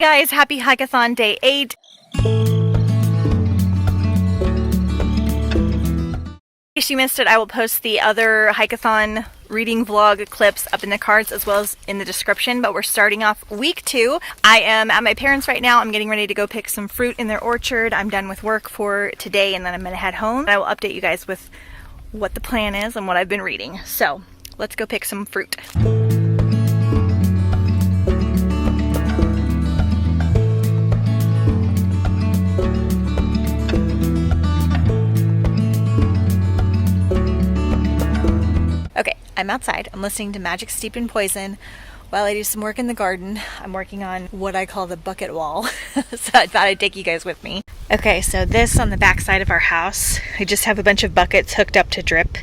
Guys, happy Hikeathon day 8. In case you missed it, I will post the other Hikeathon reading vlog clips up in the cards as well as in the description, but we're starting off week 2. I am at my parents' right now. I'm getting ready to go pick some fruit in their orchard. I'm done with work for today and then I'm gonna head home. I will update you guys with what the plan is and what I've been reading. So let's go pick some fruit. Okay, I'm outside. I'm listening to Magic Steeped in Poison while I do some work in the garden. I'm working on what I call the bucket wall, so I thought I'd take you guys with me. Okay, so this on the back side of our house, I just have a bunch of buckets hooked up to drip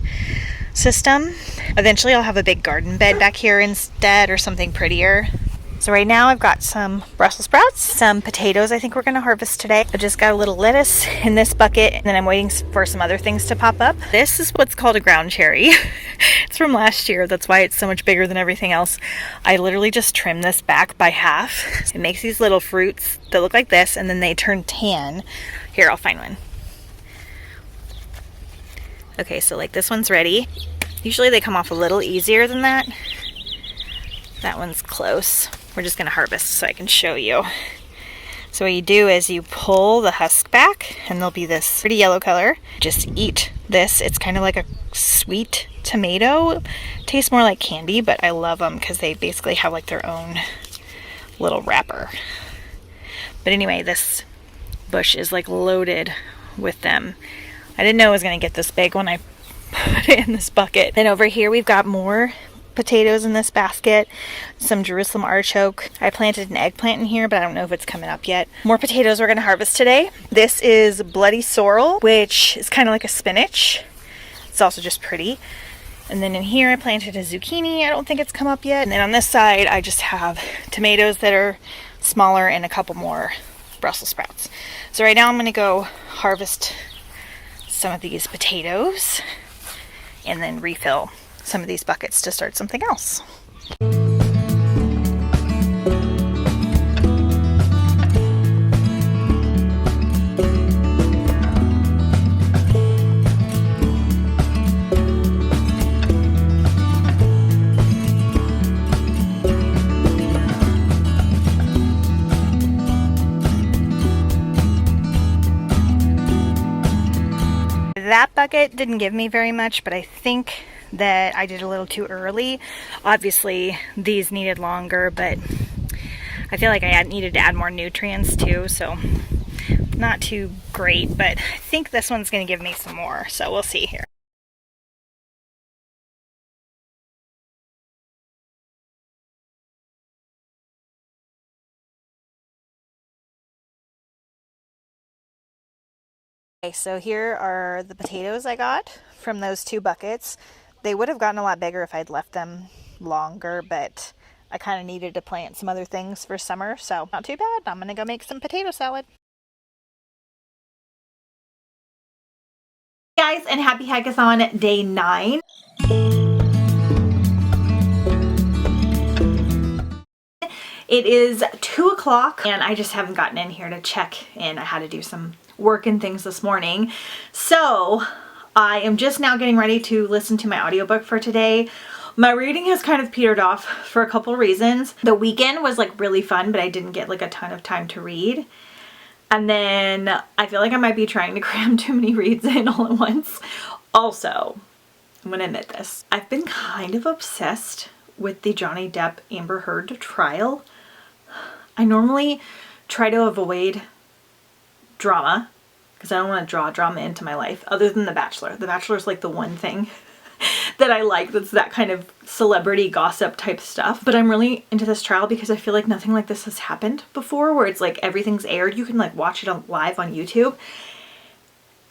system. Eventually I'll have a big garden bed back here instead, or something prettier. So right now I've got some Brussels sprouts, some potatoes I think we're going to harvest today. I just got a little lettuce in this bucket, and then I'm waiting for some other things to pop up. This is what's called a ground cherry. It's from last year. That's why it's so much bigger than everything else. I literally just trimmed this back by half. It makes these little fruits that look like this, and then they turn tan. Here, I'll find one. Okay, so like this one's ready. Usually they come off a little easier than that. That one's close. We're just gonna harvest so I can show you. So what you do is you pull the husk back and there'll be this pretty yellow color. Just eat this. It's kind of like a sweet tomato. Tastes more like candy, but I love them because they basically have like their own little wrapper. But anyway, this bush is like loaded with them. I didn't know it was gonna get this big when I put it in this bucket. Then over here we've got more potatoes in this basket, some Jerusalem artichoke. I planted an eggplant in here, but I don't know if it's coming up yet. More potatoes we're going to harvest today. This is bloody sorrel, which is kind of like a spinach. It's also just pretty. And then in here I planted a zucchini. I don't think it's come up yet. And then on this side I just have tomatoes that are smaller and a couple more Brussels sprouts. So right now I'm going to go harvest some of these potatoes and then refill some of these buckets to start something else. That bucket didn't give me very much, but I think that I did a little too early. Obviously these needed longer, but I feel like I needed to add more nutrients too, so not too great, but I think this one's going to give me some more, so we'll see here. Okay, so here are the potatoes I got from those 2 buckets. They would have gotten a lot bigger if I'd left them longer, but I kind of needed to plant some other things for summer, so not too bad. I'm gonna go make some potato salad. Hey guys, and happy Hikeathon day 9. It is 2 o'clock and I just haven't gotten in here to check in. I had to do some work and things this morning. So I am just now getting ready to listen to my audiobook for today. My reading has kind of petered off for a couple reasons. The weekend was like really fun, but I didn't get like a ton of time to read. And then I feel like I might be trying to cram too many reads in all at once. Also, I'm gonna admit this. I've been kind of obsessed with the Johnny Depp Amber Heard trial. I normally try to avoid drama because I don't want to draw drama into my life other than The Bachelor. The Bachelor is like the one thing that I like that's that kind of celebrity gossip type stuff. But I'm really into this trial because I feel like nothing like this has happened before, where it's like everything's aired. You can like watch it on live on YouTube.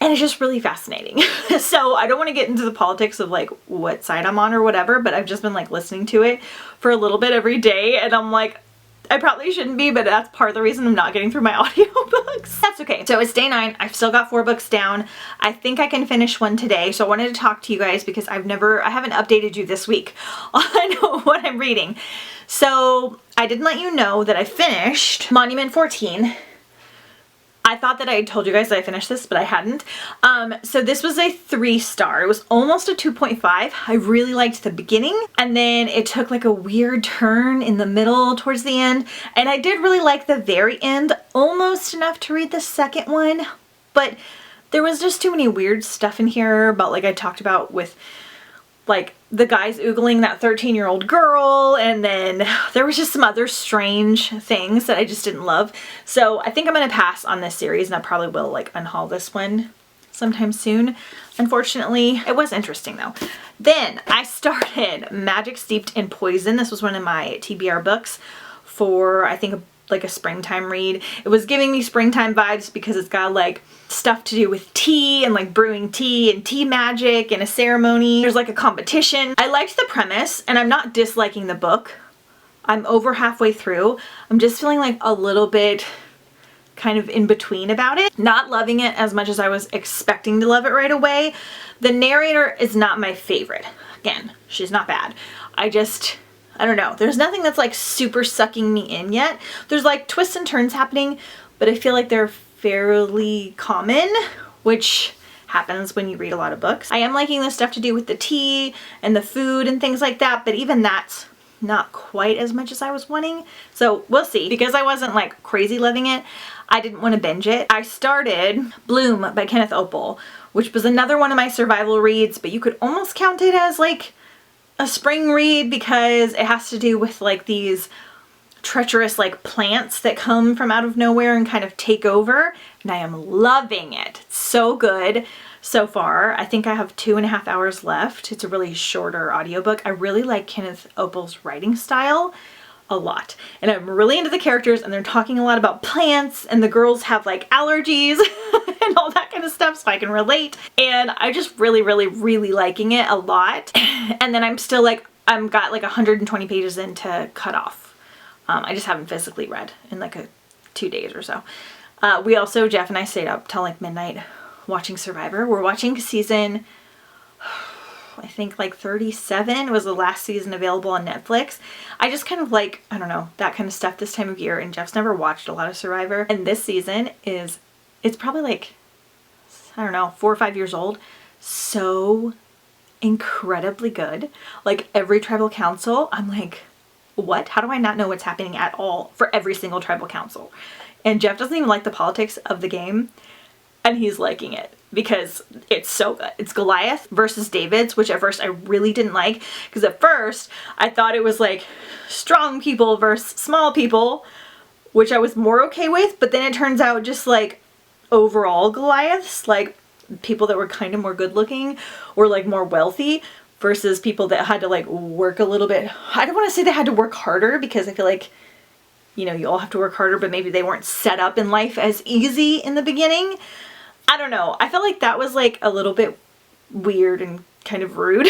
And it's just really fascinating. So I don't want to get into the politics of like what side I'm on or whatever, but I've just been like listening to it for a little bit every day and I'm like, I probably shouldn't be, but that's part of the reason I'm not getting through my audiobooks. That's okay. So it's day 9. I've still got 4 books down. I think I can finish one today. So I wanted to talk to you guys because I haven't updated you this week on what I'm reading. So I didn't let you know that I finished Monument 14. I thought that I had told you guys that I finished this, but I hadn't. So this was a 3-star. It was almost a 2.5. I really liked the beginning, and then it took like a weird turn in the middle towards the end. And I did really like the very end, almost enough to read the second one, but there was just too many weird stuff in here about, like I talked about with like the guys oogling that 13-year-old girl, and then there was just some other strange things that I just didn't love. So I think I'm gonna pass on this series, and I probably will like unhaul this one sometime soon. Unfortunately, it was interesting though. Then I started Magic Steeped in Poison. This was one of my TBR books for, I think, like a springtime read. It was giving me springtime vibes because it's got like stuff to do with tea and like brewing tea and tea magic and a ceremony. There's like a competition. I liked the premise, and I'm not disliking the book. I'm over halfway through. I'm just feeling like a little bit kind of in between about it. Not loving it as much as I was expecting to love it right away. The narrator is not my favorite. Again, she's not bad. I don't know. There's nothing that's like super sucking me in yet. There's like twists and turns happening, but I feel like they're fairly common, which happens when you read a lot of books. I am liking the stuff to do with the tea and the food and things like that, but even that's not quite as much as I was wanting. So we'll see. Because I wasn't like crazy loving it, I didn't want to binge it. I started Bloom by Kenneth Opel, which was another one of my survival reads, but you could almost count it as like a spring read because it has to do with like these treacherous like plants that come from out of nowhere and kind of take over, and I am loving it. It's so good so far. I think I have 2.5 hours left. It's a really shorter audiobook. I really like Kenneth Opel's writing style a lot, and I'm really into the characters, and they're talking a lot about plants, and the girls have like allergies and all that kind of stuff, so I can relate, and I just really liking it a lot. And then I'm still like, I've got like 120 pages in to cut off. I just haven't physically read in like 2 days or so. We also, Jeff and I stayed up till like midnight watching Survivor. We're watching season, I think like 37 was the last season available on Netflix. I just kind of like, I don't know, that kind of stuff this time of year, and Jeff's never watched a lot of Survivor. And this season it's probably like, I don't know, 4 or 5 years old. So incredibly good. Like every tribal council, I'm like, what? How do I not know what's happening at all for every single tribal council? And Jeff doesn't even like the politics of the game, and he's liking it because it's so good. It's Goliath versus David's, which at first I really didn't like, because at first I thought it was like strong people versus small people, which I was more okay with, but then it turns out just like overall Goliaths, like people that were kind of more good looking or like more wealthy, versus people that had to like work a little bit. I don't want to say they had to work harder, because I feel like, you know, you all have to work harder, but maybe they weren't set up in life as easy in the beginning. I don't know. I felt like that was like a little bit weird and kind of rude,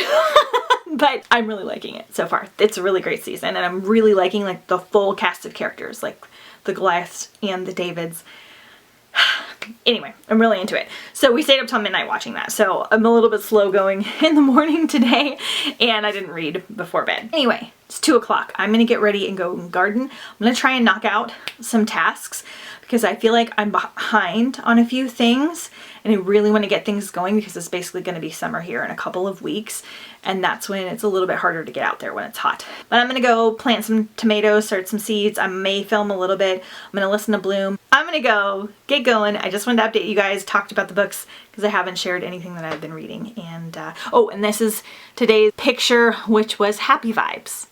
but I'm really liking it so far. It's a really great season, and I'm really liking like the full cast of characters, like the Goliaths and the Davids. Anyway, I'm really into it. So we stayed up till midnight watching that. So I'm a little bit slow going in the morning today, and I didn't read before bed. Anyway, it's 2 o'clock. I'm gonna get ready and go garden. I'm gonna try and knock out some tasks because I feel like I'm behind on a few things, and I really want to get things going because it's basically going to be summer here in a couple of weeks, and that's when it's a little bit harder to get out there when it's hot. But I'm going to go plant some tomatoes, start some seeds. I may film a little bit. I'm going to listen to Bloom. I'm going to go get going. I just wanted to update you guys, talked about the books because I haven't shared anything that I've been reading. And oh, and this is today's picture, which was happy vibes.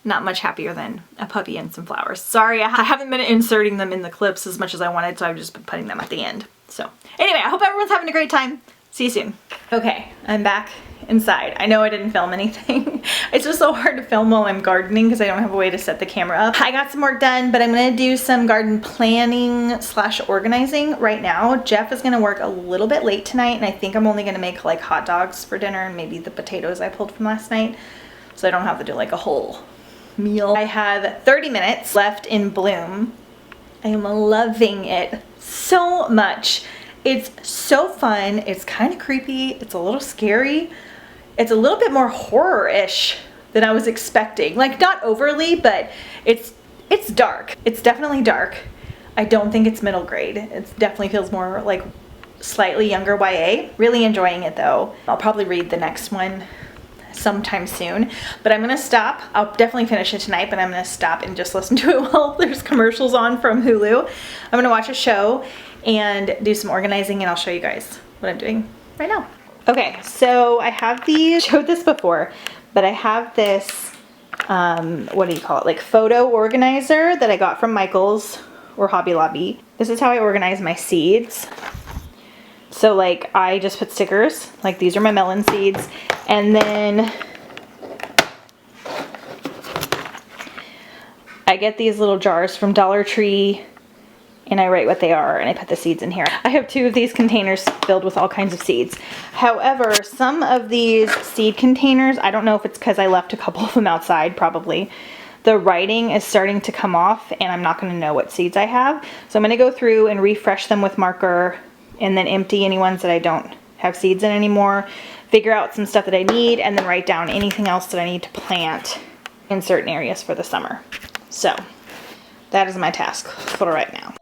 Not much happier than a puppy and some flowers. Sorry, I haven't been inserting them in the clips as much as I wanted, so I've just been putting them at the end. So anyway, I hope everyone's having a great time. See you soon. Okay, I'm back inside. I know I didn't film anything. It's just so hard to film while I'm gardening because I don't have a way to set the camera up. I got some work done, but I'm gonna do some garden planning / organizing right now. Jeff is gonna work a little bit late tonight, and I think I'm only gonna make like hot dogs for dinner and maybe the potatoes I pulled from last night, so I don't have to do like a whole meal. I have 30 minutes left in bloom. I am loving it so much. It's so fun. It's kind of creepy. It's a little scary. It's a little bit more horror-ish than I was expecting. Like, not overly, but it's dark. It's definitely dark. I don't think it's middle grade. It definitely feels more like slightly younger YA. Really enjoying it though. I'll probably read the next one sometime soon, but I'm gonna stop. I'll definitely finish it tonight, but I'm gonna stop and just listen to it while there's commercials on from Hulu. I'm gonna watch a show and do some organizing, and I'll show you guys what I'm doing right now. Okay, so I have showed this before, but I have this, what do you call it? Like photo organizer that I got from Michael's or Hobby Lobby. This is how I organize my seeds. So like I just put stickers, like these are my melon seeds, and then I get these little jars from Dollar Tree and I write what they are and I put the seeds in here. I have 2 of these containers filled with all kinds of seeds. However, some of these seed containers, I don't know if it's because I left a couple of them outside, probably. The writing is starting to come off and I'm not going to know what seeds I have. So I'm going to go through and refresh them with marker and then empty any ones that I don't have seeds in anymore. Figure out some stuff that I need and then write down anything else that I need to plant in certain areas for the summer. So that is my task for right now.